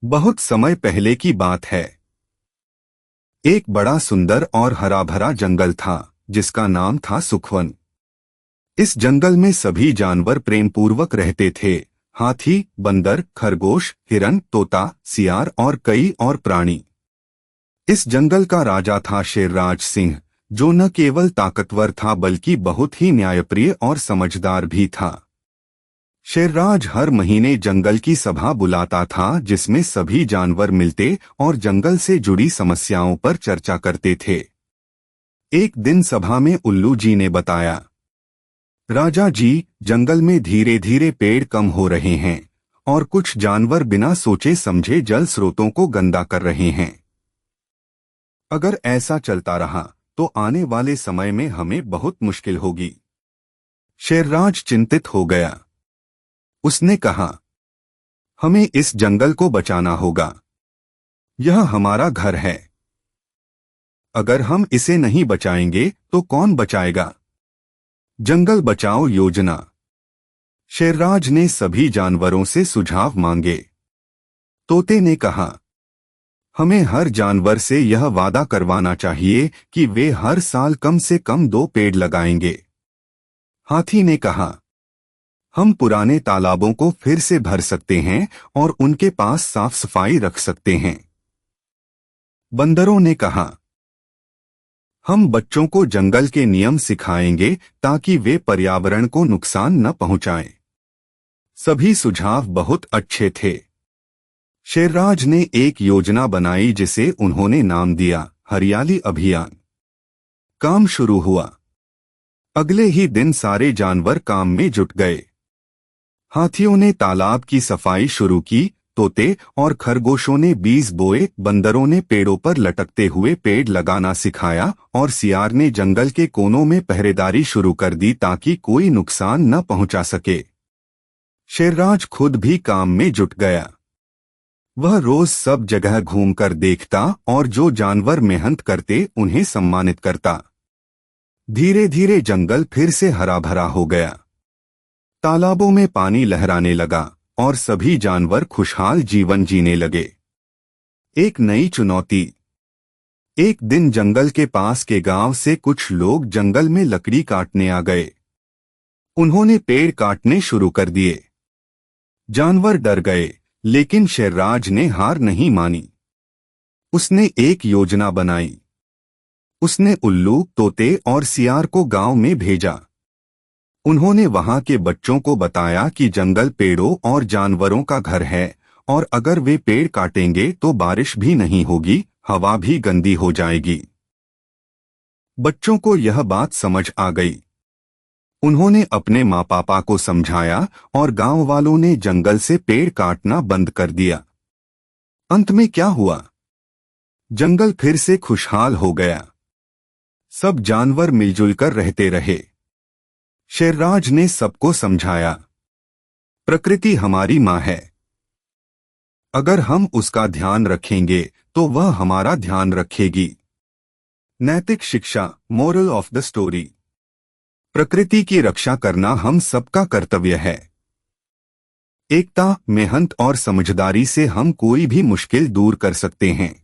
बहुत समय पहले की बात है। एक बड़ा सुंदर और हरा भरा जंगल था जिसका नाम था सुखवन। इस जंगल में सभी जानवर प्रेम पूर्वक रहते थे। हाथी, बंदर, खरगोश, हिरन, तोता, सियार और कई और प्राणी। इस जंगल का राजा था शेरराज सिंह, जो न केवल ताकतवर था बल्कि बहुत ही न्यायप्रिय और समझदार भी था। शेरराज हर महीने जंगल की सभा बुलाता था जिसमें सभी जानवर मिलते और जंगल से जुड़ी समस्याओं पर चर्चा करते थे। एक दिन सभा में उल्लू जी ने बताया, राजा जी, जंगल में धीरे धीरे पेड़ कम हो रहे हैं और कुछ जानवर बिना सोचे समझे जल स्रोतों को गंदा कर रहे हैं। अगर ऐसा चलता रहा तो आने वाले समय में हमें बहुत मुश्किल होगी। शेरराज चिंतित हो गया। उसने कहा, हमें इस जंगल को बचाना होगा। यह हमारा घर है। अगर हम इसे नहीं बचाएंगे तो कौन बचाएगा? जंगल बचाओ योजना। शेरराज ने सभी जानवरों से सुझाव मांगे। तोते ने कहा, हमें हर जानवर से यह वादा करवाना चाहिए कि वे हर साल कम से कम 2 पेड़ लगाएंगे। हाथी ने कहा, हम पुराने तालाबों को फिर से भर सकते हैं और उनके पास साफ सफाई रख सकते हैं। बंदरों ने कहा, हम बच्चों को जंगल के नियम सिखाएंगे ताकि वे पर्यावरण को नुकसान न पहुंचाएं। सभी सुझाव बहुत अच्छे थे। शेरराज ने एक योजना बनाई जिसे उन्होंने नाम दिया हरियाली अभियान। काम शुरू हुआ। अगले ही दिन सारे जानवर काम में जुट गए। हाथियों ने तालाब की सफाई शुरू की, तोते और खरगोशों ने बीज बोए, बंदरों ने पेड़ों पर लटकते हुए पेड़ लगाना सिखाया और सियार ने जंगल के कोनों में पहरेदारी शुरू कर दी ताकि कोई नुकसान न पहुंचा सके। शेरराज खुद भी काम में जुट गया। वह रोज सब जगह घूमकर देखता और जो जानवर मेहनत करते उन्हें सम्मानित करता। धीरे धीरे जंगल फिर से हरा भरा हो गया। तालाबों में पानी लहराने लगा और सभी जानवर खुशहाल जीवन जीने लगे। एक नई चुनौती। एक दिन जंगल के पास के गांव से कुछ लोग जंगल में लकड़ी काटने आ गए। उन्होंने पेड़ काटने शुरू कर दिए। जानवर डर गए, लेकिन शेरराज ने हार नहीं मानी। उसने एक योजना बनाई। उसने उल्लू, तोते और सियार को गांव में भेजा। उन्होंने वहां के बच्चों को बताया कि जंगल पेड़ों और जानवरों का घर है और अगर वे पेड़ काटेंगे तो बारिश भी नहीं होगी, हवा भी गंदी हो जाएगी। बच्चों को यह बात समझ आ गई। उन्होंने अपने माँ पापा को समझाया और गांव वालों ने जंगल से पेड़ काटना बंद कर दिया। अंत में क्या हुआ? जंगल फिर से खुशहाल हो गया। सब जानवर मिलजुल कर रहते रहे। शेरराज ने सबको समझाया, प्रकृति हमारी माँ है। अगर हम उसका ध्यान रखेंगे तो वह हमारा ध्यान रखेगी। नैतिक शिक्षा, मोरल ऑफ द स्टोरी। प्रकृति की रक्षा करना हम सबका कर्तव्य है। एकता, मेहनत और समझदारी से हम कोई भी मुश्किल दूर कर सकते हैं।